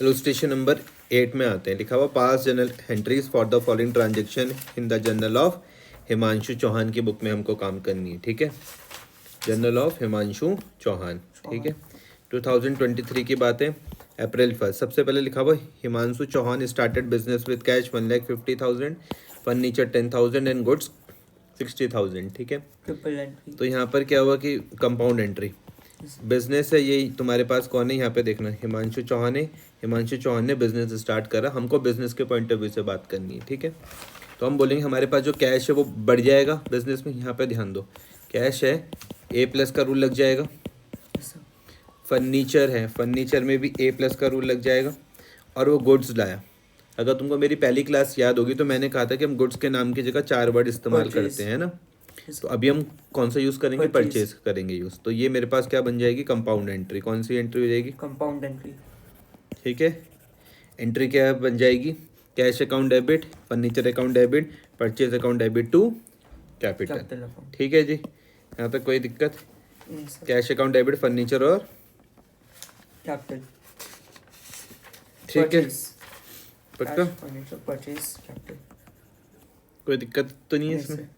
Illustration number 8 में आते हैं, लिखा हुआ पास journal entries for the following transaction in the journal of Himanshu Chauhan की बुक में हमको काम करनी है। ठीक है, जर्नल ऑफ हिमांशु चौहान। ठीक है, 2023 की बात है, अप्रैल 1। सबसे पहले लिखा हुआ Himanshu Chauhan started business with cash 1,50,000, furniture 10,000 and goods 60,000। ठीक है, ट्रिपल एंट्री। तो यहाँ पर क्या हुआ कि कंपाउंड एंट्री बिजनेस है, यही तुम्हारे पास कौन है यहाँ पे देखना, हिमांशु चौहान है। हिमांशु चौहान ने बिजनेस स्टार्ट करा, हमको बिजनेस के पॉइंट ऑफ व्यू से बात करनी है। ठीक है, तो हम बोलेंगे हमारे पास जो कैश है वो बढ़ जाएगा बिजनेस में। यहाँ पे ध्यान दो, कैश है A+ का रूल लग जाएगा। फर्नीचर है, फर्नीचर में भी A+ का रूल लग जाएगा। और वो गुड्स लाया, अगर तुमको मेरी पहली क्लास याद होगी तो मैंने कहा था कि हम गुड्स के नाम की जगह 4 वर्ड इस्तेमाल करते हैं ना। तो अभी हम कौन सा यूज़ करेंगे, परचेज करेंगे यूज़। तो ये मेरे पास क्या बन जाएगी, कंपाउंड एंट्री। कौन सी एंट्री हो जाएगी, कंपाउंड एंट्री। ठीक है, एंट्री क्या बन जाएगी, cash account debit, furniture account debit, purchase account debit to capital. ठीक है जी, यहाँ तक कोई दिक्कत, कैश अकाउंट डेबिट, फर्नीचर और कैपिटल। ठीक है, पक्का, फर्नीचर परचेज कैपिटल, कोई दिक्कत तो नहीं है इसमें,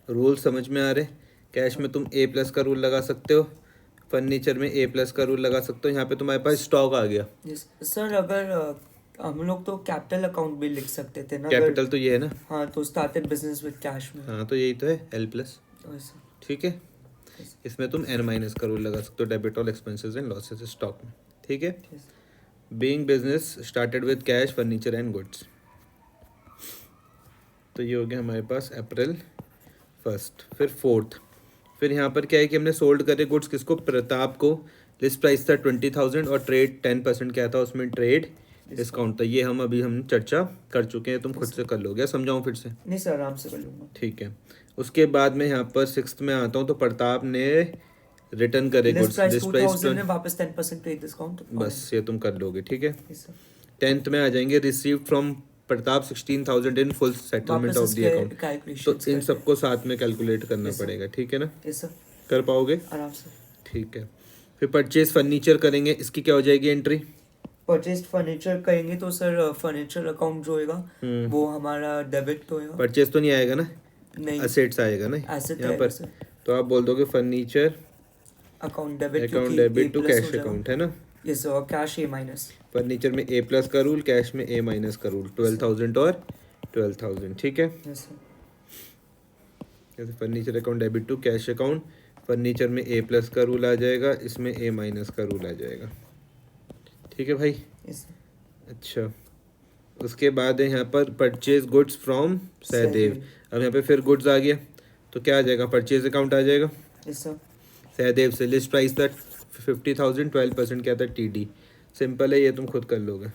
रूल समझ में आ रहे। कैश में तुम A+ का रूल लगा सकते हो, फर्नीचर में A+ का रूल लगा सकते हो। यहाँ पे तुम्हारे पास स्टॉक आ गया। सर अगर हम लोग तो कैपिटल अकाउंट भी लिख सकते थे ना, कैपिटल तो ये है ना। हाँ, तो स्टार्टेड बिजनेस विद कैश में। हाँ, तो यही तो है L+। ठीक है, इसमें तुम N- का रूल लगा सकते हो, debit all expenses and losses stock में। ठीक है, being business started with cash, furniture and goods. तो ये हो गया हमारे पास अप्रैल 1। फिर 4। फिर यहाँ पर क्या है कि हमने सोल्ड करे गुड्स किसको, प्रताप को। लिस्ट प्राइस था 20,000 और ट्रेड 10% क्या था उसमें, ट्रेड डिस्काउंट था। ये हम चर्चा कर चुके हैं, तुम खुद से कर लोगे, समझाऊँ फिर से? नहीं सर, आराम से कर लूँगा। ठीक है, उसके बाद में यहाँ पर 6 में आता हूँ, तो प्रताप ने रिटर्न करे गुड्स, लिस्ट प्राइस में वापस 10% ट्रेड डिस्काउंट, बस ये तुम कर लोगे। ठीक है, 10th में आ जाएंगे, receive from Pratap 16,000 in full settlement of the account. तो इन सबको साथ में कैलकुलेट करना पड़ेगा। ठीक है ना, कर पाओगे आराम से? ठीक है, फिर परचेज फर्नीचर करेंगे, इसकी क्या हो जाएगी एंट्री, परचेज फर्नीचर करेंगे तो सर फर्नीचर अकाउंट जो होगा वो हमारा डेबिट तो होगा। परचेज तो नहीं आएगा ना, नहीं, असेट्स आएगा ना एसेट यहाँ पर। तो आप बोल दोगे furniture account debit to cash account, है ना। यस, और कैश A-। फर्नीचर में A+ का रूल, कैश में A- का रूल, 12,000 और 12,000। ठीक है, जैसे furniture account debit to cash account, furniture में A+ का रूल आ जाएगा, इसमें A- का रूल आ जाएगा। ठीक है भाई, अच्छा। उसके बाद है यहाँ पर परचेज गुड्स फ्रॉम सहदेव। अब यहाँ पे फिर गुड्स आ गया, तो क्या आ जाएगा, परचेज अकाउंट आ जाएगा सहदेव से। लिस्ट प्राइस था 50,000, 12% क्या था, TD। सिंपल है, ये तुम खुद कर लोगे।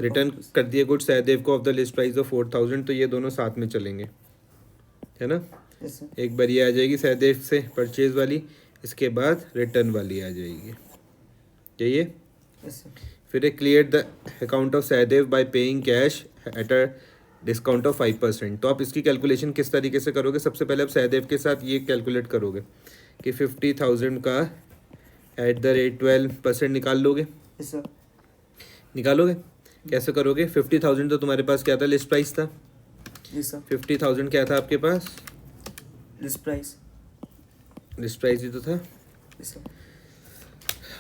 रिटर्न कर दिए गुड्स सहदेव को of the list price of 4,000, तो ये दोनों साथ में चलेंगे, है ना। एक बार ये आ जाएगी सहदेव से परचेज वाली, इसके बाद रिटर्न वाली आ जाएगी, यही है। फिर clear the account of Sahdev by paying cash at a discount of 5%। तो आप इसकी कैलकुलेशन किस तरीके से करोगे, सबसे पहले आप सहदेव के साथ ये कैलकुलेट करोगे कि 50,000 का एट द रेट 12% निकाल लोगे। निकालोगे कैसे करोगे, 50,000 तो तुम्हारे पास क्या था, लिस्ट प्राइस था। 50,000 क्या था आपके पास, लिस्ट प्राइस ही तो था।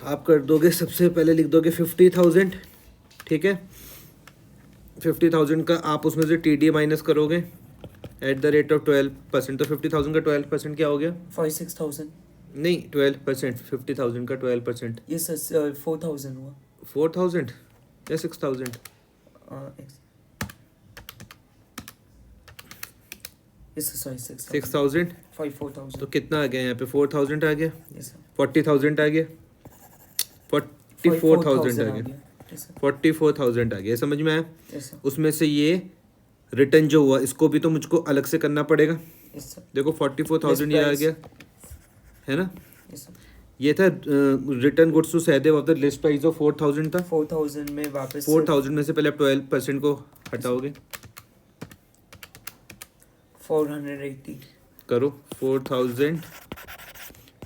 आप कर दोगे, सबसे पहले लिख दोगे 50,000। ठीक है, 50,000 का आप उसमें से TD माइनस करोगे एट द रेट ऑफ 12%। तो 50,000 का 12% क्या हो गया, 46,000। नहीं, 12%, 50,000 का 12%। ये सर 4,000 हुआ। 4,000 या 6,000, 6,000। 4,000 तो कितना आ गया यहाँ पे, 4,000 आ गया, 40,000 आ गया, 44,000 आ गया, 44,000 आ गया, समझ में आया। उसमें से ये रिटर्न जो हुआ इसको भी तो मुझको अलग से करना पड़ेगा। देखो 44,000 ये आ गया, है ना। ये था return goods to Sahdev of the list price of 4,000 था। 4,000 में वापस 4,000 में से पहले आप 12% को हटाओगे, 480 करो। 4,000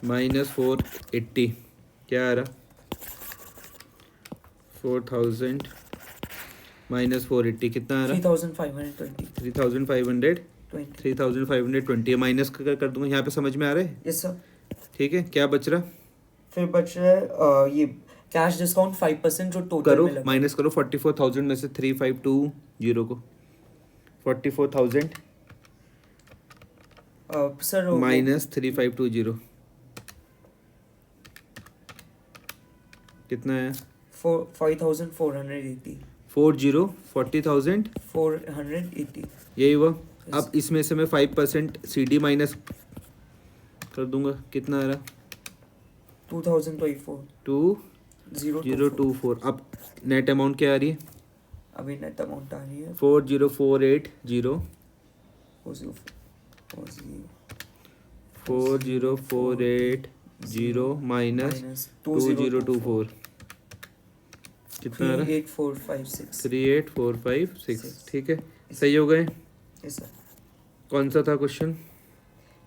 माइनस 480 क्या आ रहा, 4000 माइनस 480 कितना आ रहा है? 3520. 3500 20. 3520 माइनस कर दूंगा, यहाँ पे समझ में आ रहा है? Yes sir. ठीक है, क्या बच रहा? फिर बच रहा है ये कैश डिस्काउंट 5% जो टोटल करो में लगा. माइनस करो 44,000 में से 3520 को 44,000 सर माइनस 3520 कितना है? 5480. 40,000 480. यही हुआ. अब इसमें से मैं 5% CD माइनस कर दूंगा, कितना आ रहा? 2024. 2024. अब नेट अमाउंट क्या आ रही है? अभी नेट अमाउंट आ रही है 40480 40 40480 माइनस 2024 कितना आ रहा? 38456. 38456. ठीक है, सही हो गए. Yes sir. कौन सा था क्वेश्चन?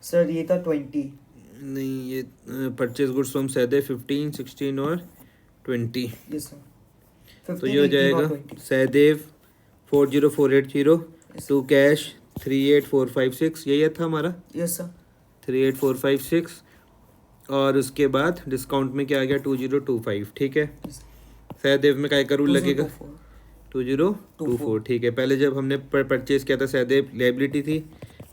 सर ये था 20. नहीं, ये परचेज गुड्स फ्रॉम सहदेव 15, 16 और 20. Yes sir. तो ये हो जाएगा सहदेव 40480 टू कैश 38456. यही था हमारा. Yes sir. 38456 और उसके बाद डिस्काउंट में क्या आ गया? 2025. ठीक है, सहदेव में काय का रूल लगेगा? 2024. ठीक है, पहले जब हमने परचेज किया था सहदेव लायबिलिटी थी,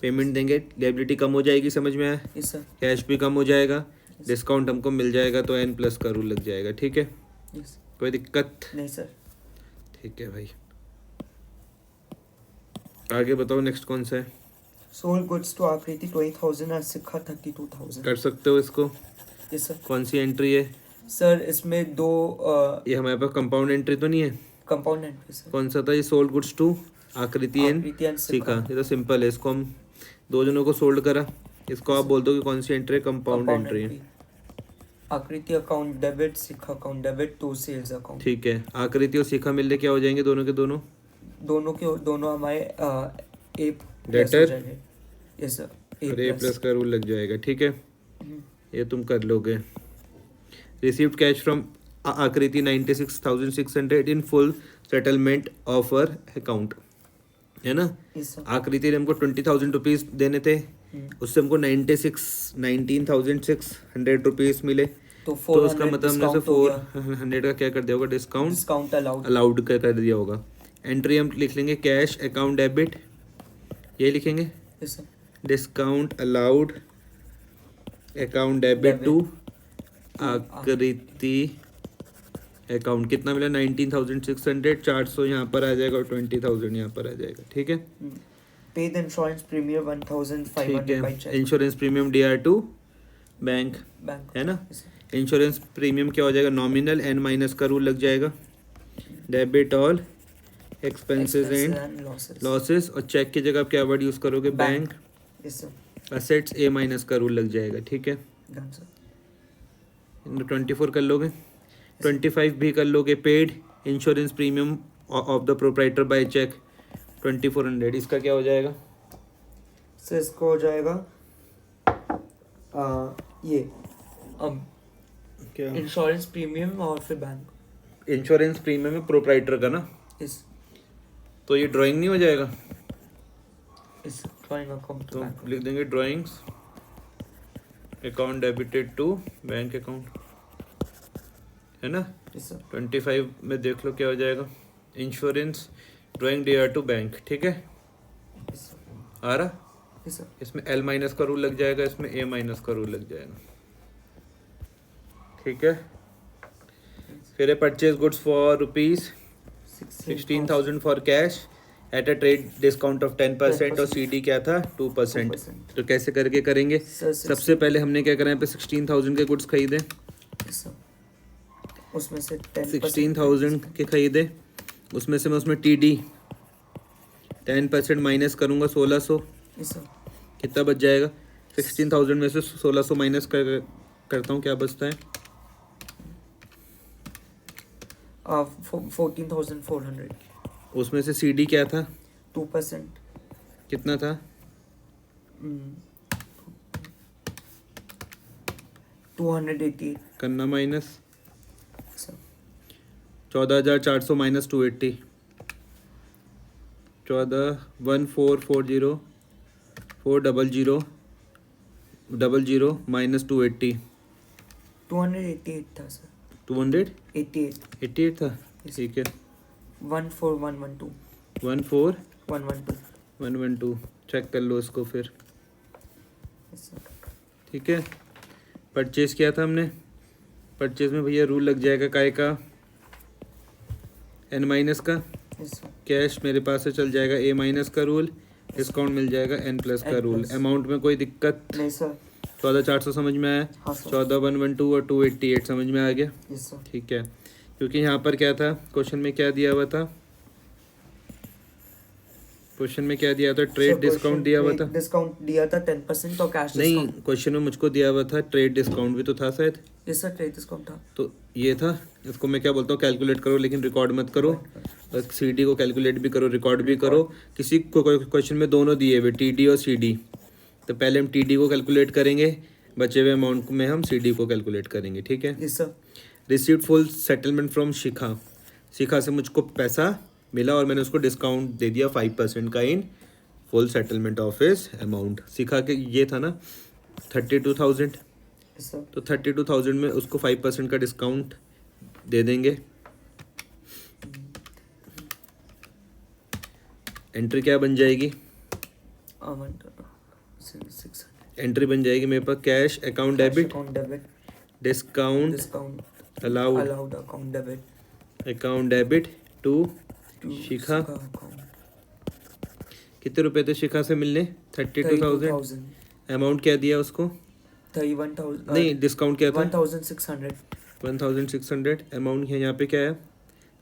पेमेंट देंगे, लायबिलिटी कम हो जाएगी, समझ में आया? Yes sir. कैश भी कम हो जाएगा, डिस्काउंट हमको मिल जाएगा, तो N प्लस का रूल लग जाएगा. ठीक है, यस. कोई दिक्कत नहीं सर. ठीक है भाई, आगे बताओ नेक्स्ट कौन सा है? सोल्ड गुड्स टू आकृति 20,000 और सिक्का 32,000. कर सकते हो इसको. Yes sir. कौन सी एंट्री है? सर इसमें दो ये हमारे पास कंपाउंड एंट्री तो नहीं है? Compound entry sir. कौन सा था ये? सोल्ड गुड्स टू आकृति एंड सीखा. ये तो सिंपल है, इसको हम दो जनों को सोल्ड करा. इसको आप बोल दो कि कौन सी एंट्री है? कंपाउंड एंट्री है. Aakriti account debit, Sikka account debit, to sales account. ठीक है, आकृति और सीखा मिलने क्या हो जाएंगे? दोनों के दोनों दोनों हमारे ए डेटर. Yes sir. और A प्लस का रूल लग जाएगा. ठीक है, ये तुम कर लोगे. रिसीव्ड कैश फ्रॉम आकृति 96,600 इन फुल सेटलमेंट ऑफर अकाउंट, है ना? Yes sir. आकृति ने हमको 20,000 रुपीज़ देने थे, उससे हमको 19,600 रुपीज़ मिले. तो उसका मतलब हमने से 400 का क्या कर दिया होगा? डिस्काउंट अलाउड कर दिया होगा. एंट्री हम लिख लेंगे कैश अकाउंट डेबिट, ये लिखेंगे. Yes sir. Discount allowed account debit to Aakriti account. कितना मिला? 19,600. 400 यहाँ पर आ जाएगा और 20,000 यहाँ पर आ जाएगा. ठीक है, paid insurance premium 1,500 by cheque. Insurance premium DR to bank, है ना? इंश्योरेंस प्रीमियम क्या हो जाएगा? नॉमिनल, N माइनस का रूल लग जाएगा. Debit all expenses and losses. और चेक की जगह आप क्या वर्ड यूज़ करोगे? Bank. Yes sir. Assets A minus का रूल लग जाएगा. ठीक है, 24 कर लोगे, 25 भी कर लोगे. Paid insurance premium of the proprietor by cheque 2400. इसका क्या हो जाएगा? सर इसको हो जाएगा ये अब क्या? इंश्योरेंस प्रीमियम और फिर बैंक. इंश्योरेंस प्रीमियम है प्रोप्राइटर का ना, इस तो ये ड्राइंग नहीं हो जाएगा? ड्राइंग अकाउंट तो लिख देंगे drawings account debited to bank account, है ना? 25 में देख लो क्या हो जाएगा? Insurance drawing DR to bank. ठीक है, आ रहा? इसमें L माइनस का रूल लग जाएगा, इसमें A माइनस का रूल लग जाएगा. ठीक है, फिर है purchase goods for ₹16,000 for cash at a trade discount of 10% और CD क्या था? 2%. तो कैसे करके करेंगे? सबसे पहले हमने क्या करा? यहाँ पे 16,000 के गुड्स खरीदे, उसमें से 16,000 के खरीदे, उसमें से मैं उसमें TD 10% माइनस करूँगा 1,600. कितना बच जाएगा? 16,000 में से 1,600 माइनस करता हूँ, क्या बचता है? 14,400. उसमें से CD क्या था? 2%. कितना था? 280 करना माइनस 14,400 माइनस 280, 14,1440 400 माइनस 280, 288 था सर, 288 88 था। ठीक है, 14112 14112 112 चेक कर लो इसको फिर। Yes sir. ठीक है, परचेज किया था हमने, परचेज में भैया रूल लग जाएगा काय का, n माइनस का, यस सर। कैश मेरे पास से चल जाएगा a माइनस का रूल, डिस्काउंट मिल जाएगा n प्लस का N रूल। plus। अमाउंट में कोई दिक्कत? नहीं सर। 14,400 समझ में आया, हाँ सर। 14,112 और 288 समझ में आ गया। Yes sir. ठीक है, क्योंकि यहाँ पर क्या था, क्वेश्चन में क्या दिया हुआ था, क्वेश्चन में क्या दिया था, ट्रेड डिस्काउंट दिया हुआ था। डिस्काउंट दिया था 10% तो कैश नहीं, डिस्काउंट। क्वेश्चन में मुझको दिया हुआ था ट्रेड डिस्काउंट भी तो था शायद। यस सर, ट्रेड डिस्काउंट था। तो ये था, इसको मैं क्या बोलता हूँ, कैलकुलेट करो लेकिन रिकॉर्ड मत करो, बस सीडी को कैलकुलेट भी करो रिकॉर्ड भी करो। किसी को क्वेश्चन में दोनों दिए हुए टीडी और सीडी, तो पहले हम टीडी को कैलकुलेट करेंगे, बचे हुए अमाउंट में हम सीडी को कैलकुलेट करेंगे। ठीक है, yes sir. Received full settlement from Shikha, Shikha से मुझको पैसा मिला और मैंने उसको डिस्काउंट दे दिया 5% का in full settlement of his amount. Shikha के ये था ना 32,000, यस सर। तो 32,000 में उसको 5% का डिस्काउंट दे देंगे। एंट्री क्या बन जाएगी, 600 एंट्री बन जाएगी मेरे पास, cash account debit, account debit, discount discount allowed, account debit account debit to to Shikha. Account. कितने रुपए थे शिखा से मिलने, 32,000। अमाउंट क्या दिया उसको, 31,000 नहीं डिस्काउंट क्या था, 1,600। 1,600। अमाउंट यहाँ पे क्या है,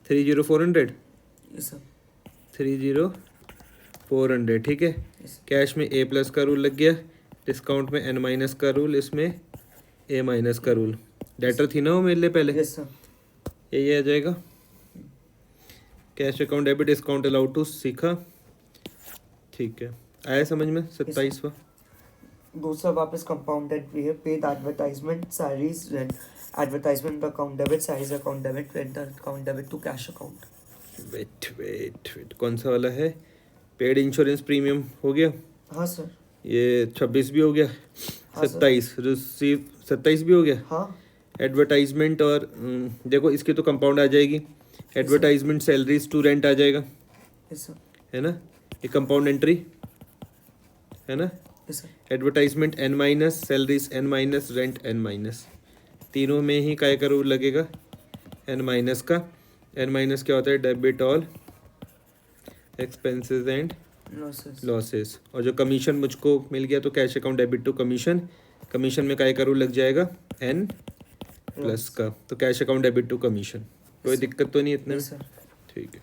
30,400, यस सर। 30,400। ठीक है, यस कैश में ए प्लस का रूल लग गया, डिस्काउंट में एन माइनस का रूल, इसमें ए माइनस का रूल। डेटर थी ना वो मेरे लिए पहले, यस सर। ये आ जाएगा, cash account debit discount allowed to Shikha. ठीक है, आया समझ में 27वां। दूसरा वापस कंपाउंडेड भी है, paid advertisement salaries rent, advertisement account debit, salaries account debit, rent account debit to cash account. Wait कौन सा वाला है, पेड इंश्योरेंस प्रीमियम हो गया, हाँ सर। ये 26 भी हो गया, हाँ सर। 27 रिसीव 27 भी हो गया। हाँ एडवर्टाइजमेंट और देखो इसकी तो कंपाउंड आ जाएगी, एडवर्टाइजमेंट सैलरीज टू रेंट आ जाएगा, यस सर। है ना, ये कंपाउंड एंट्री है ना। Yes sir. Advertisement N minus, salaries N minus, rent N minus, तीनों में ही काय का रूल लगेगा, एन माइनस का। एन माइनस क्या होता है, debit all expenses and losses. और जो कमीशन मुझको मिल गया तो cash account debit to commission, commission में काय का रूल लग जाएगा, एन प्लस का, तो cash account debit to commission. कोई दिक्कत तो नहीं इतने में, यस सर। ठीक है।